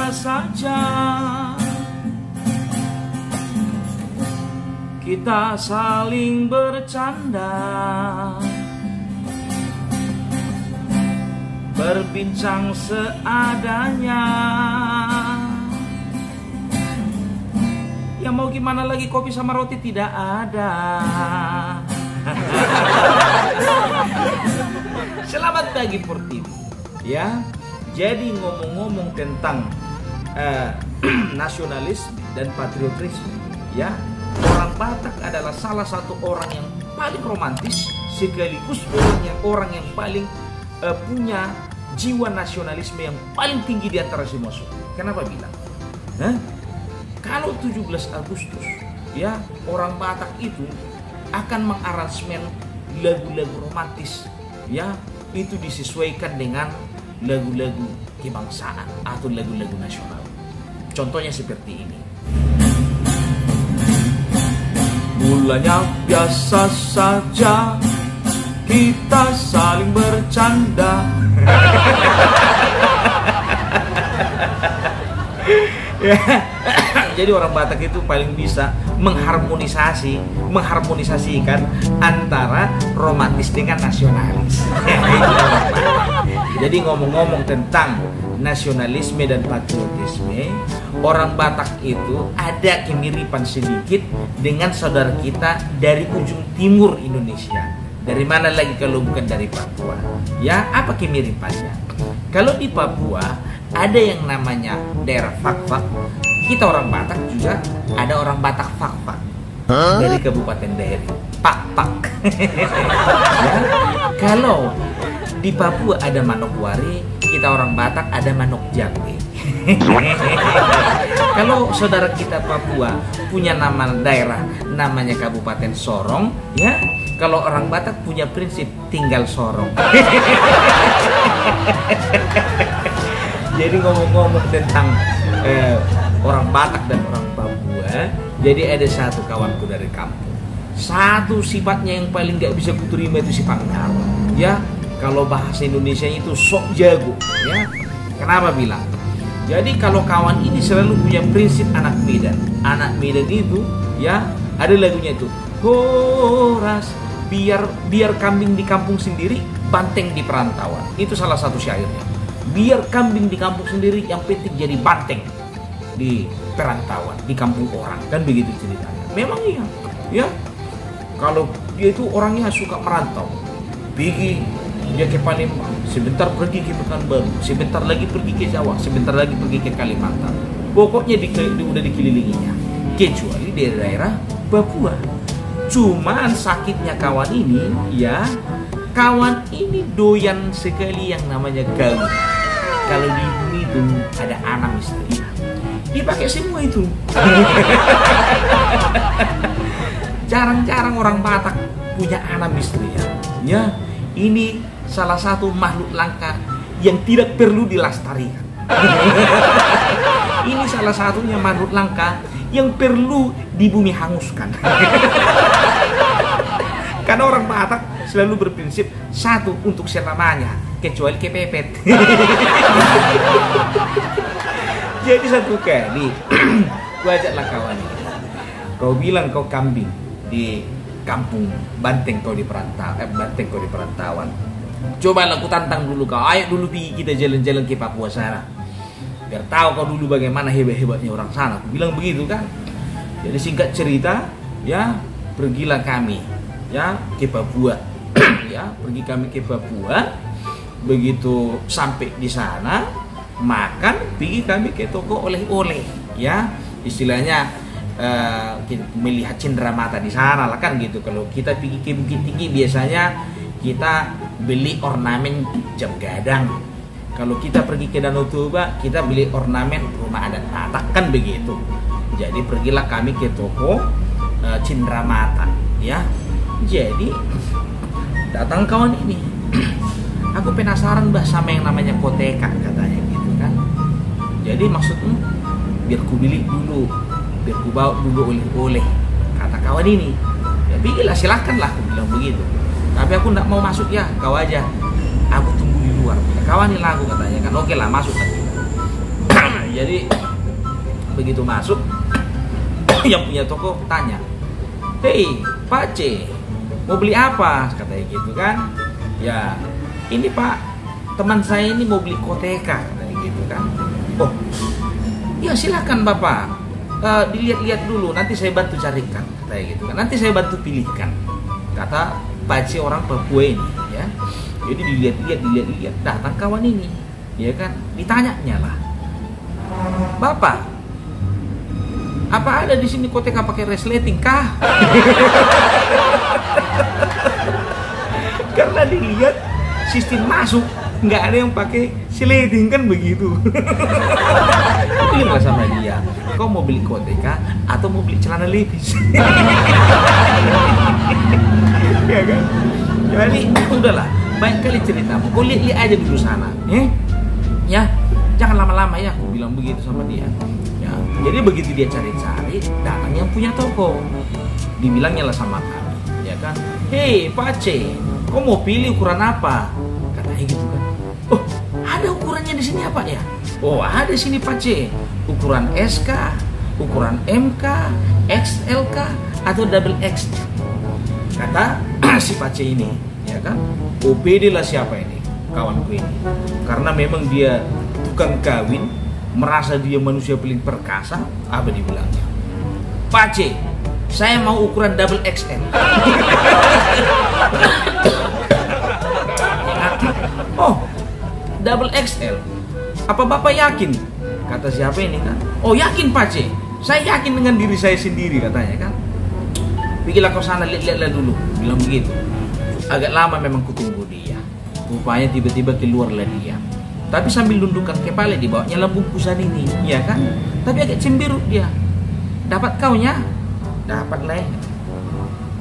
biasa saja kita saling bercanda, berbincang seadanya. Ya mau gimana lagi, kopi sama roti tidak ada. Selamat pagi Portivo. Ya, jadi ngomong-ngomong tentang nasionalis dan patriotisme, ya, orang Batak adalah salah satu orang yang paling romantis sekaligus orang yang paling punya jiwa nasionalisme yang paling tinggi di antara semua suku. Kenapa bilang? Kalau 17 Agustus, ya, orang Batak itu akan mengaransemen lagu-lagu romantis, ya, itu disesuaikan dengan lagu-lagu kebangsaan atau lagu-lagu nasional. Contohnya seperti ini. Mulanya biasa saja kita saling bercanda. Jadi orang Batak itu paling bisa mengharmonisasikan antara romantis dengan nasionalis. Jadi ngomong-ngomong tentang nasionalisme dan patriotisme, orang Batak itu ada kemiripan sedikit dengan saudara kita dari ujung timur Indonesia. Dari mana lagi kalau bukan dari Papua? Ya, apa kemiripannya? Kalau di Papua ada yang namanya daerah Fakfak. Kita orang Batak juga ada orang Batak Fakfak dari Kabupaten Daeri, Pak. Ya, kalau di Papua ada Manokwari, kita orang Batak ada Manok Jati. Kalau saudara kita Papua punya nama daerah namanya Kabupaten Sorong, ya, kalau orang Batak punya prinsip tinggal Sorong. Jadi ngomong-ngomong tentang orang Batak dan orang Papua, jadi ada satu kawanku dari kampung. Satu sifatnya yang paling gak bisa kuterima itu si Pangkal. Ya, kalau bahasa Indonesia itu sok jago. Ya, kenapa bilang? Jadi kalau kawan ini selalu punya prinsip anak Medan. Anak Medan itu, ya, ada lagunya itu. Horas, biar kambing di kampung sendiri, banteng di perantauan. Itu salah satu syairnya. Biar kambing di kampung sendiri, yang penting jadi banteng di perantauan, di kampung orang, kan begitu ceritanya. Memang iya, ya. Kalau dia itu orangnya suka merantau, pergi dia ke Palembang, sebentar pergi ke Pekanbaru, sebentar lagi pergi ke Jawa, sebentar lagi pergi ke Kalimantan. Pokoknya udah dikelilinginya, kecuali di daerah Papua. Cuman sakitnya kawan ini, ya, kawan ini doyan sekali yang namanya gaul. Kalau di bumi itu ada anak istri, dipakai semua itu. Jarang-jarang orang Batak punya anak istri, ya. Ini salah satu makhluk langka yang tidak perlu dilestarikan. Ini salah satunya makhluk langka yang perlu di bumi hanguskan. Karena orang Batak selalu berprinsip satu untuk selamanya, kecuali kepepet. Jadi satu kali, gua ajaklah kawan ini. Kau bilang kau kambing di kampung, banteng kau di perantauan. Coba aku tantang dulu kau. Ayo dulu pergi kita jalan-jalan ke Papua sana. Biar tahu kau dulu bagaimana hebat-hebatnya orang sana. Aku bilang begitu kan. Jadi singkat cerita, ya, pergilah kami, ya, ke Papua. Ya, pergi kami ke Papua. Begitu sampai di sana, pergi kami ke toko oleh-oleh, ya, istilahnya melihat cenderamata di sana lah kan gitu. Kalau kita pergi ke Bukit Tinggi biasanya kita beli ornamen jam gadang. Kalau kita pergi ke Danau Toba kita beli ornamen rumah adat Batak kan begitu. Jadi pergilah kami ke toko cenderamata, ya. Jadi datang kawan ini. Aku penasaran bah sama yang namanya koteka katanya gitu kan. Jadi maksudnya biar ku beli dulu, biar ku bawa dulu oleh-oleh, kata kawan ini. Ya bikilah, silahkan lah, aku bilang begitu. Tapi aku nggak mau masuk ya, kau aja. Aku tunggu di luar. Ya, kawan ini lah aku katanya kan, oke lah masuk kan. Jadi begitu masuk, yang punya toko tanya, "Hei Pak C, mau beli apa?" Katanya gitu kan. "Ya ini Pak, teman saya ini mau beli koteka," katanya gitu kan. "Oh ya silakan Bapak, dilihat-lihat dulu, nanti saya bantu carikan," katanya gitu kan. "Nanti saya bantu pilihkan," kata Pak C orang Papua ini ya. Jadi dilihat-lihat, datang kawan ini ya kan, ditanyanya lah, "Bapak, apa ada di sini koteka pakai resleting kah?" Karena dilihat sistem masuk nggak ada yang pakai sleting kan begitu. Pilihlah sama dia, kau mau beli koteka atau mau beli celana levis. Ya kan? Jadi udahlah, baik kali ceritamu, kau lihat aja dulu sana, ya jangan lama-lama ya, aku bilang begitu sama dia. Ya, jadi begitu dia cari-cari, datang yang punya toko, dibilangnya lah sama kami, ya kan, "Hei Pak C, kau mau pilih ukuran apa?" Katanya gitu kan. "Oh ada ukurannya di sini apa ya?" "Oh ada sini Pak C, ukuran SK, ukuran MK, XLK atau double X," kata si Pak C ini, ya kan. OPD lah siapa ini, kawanku ini, karena memang dia tukang kawin, merasa dia manusia paling perkasa. Apa dibilangnya, "Pak C, saya mau ukuran double XL." "Oh double XL, apa Bapak yakin?" Kata siapa ini kan. "Oh yakin Pak C, saya yakin dengan diri saya sendiri," katanya kan. "Pergilah kau sana, lihat-lihatlah dulu," bilang begitu. Agak lama memang kutunggu dia. Rupanya tiba-tiba keluarlah dia. Tapi sambil nundukkan kepala, di bawahnya lah bungkusan ini, ya kan? Tapi agak cemberut dia. "Dapat kau nya?" "Dapat lah."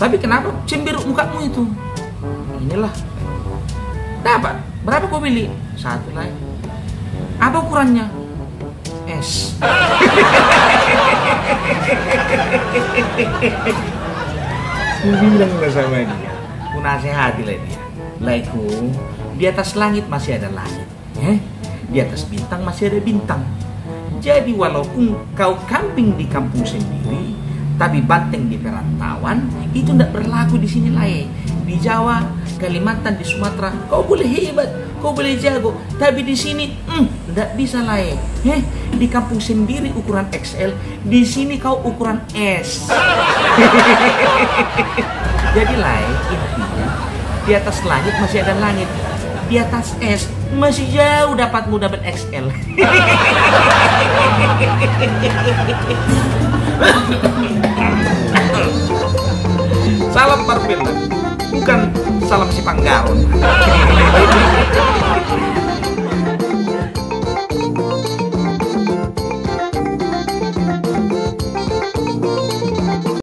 "Tapi kenapa cemberut mukamu itu?" "Inilah." "Dapat. Berapa kau beli?" "1 lah." "Apa ukurannya?" "S." Aku bilang lah sama dia, aku nasihatilah dia, "Laiku, di atas langit masih ada langit, di atas bintang masih ada bintang. Jadi walaupun kau camping di kampung sendiri, tapi banteng di perantauan, itu tidak berlaku di sini lah. Di Jawa, Kalimantan, di Sumatera, kau boleh hebat, kau boleh jago, tapi di sini tidak bisa lah. Di kampung sendiri ukuran XL, di sini kau ukuran S." Jadi lah intinya, di atas langit masih ada langit, di atas S masih jauh dapatmu dapat XL. Salam Parpil, bukan salam si Panggaron.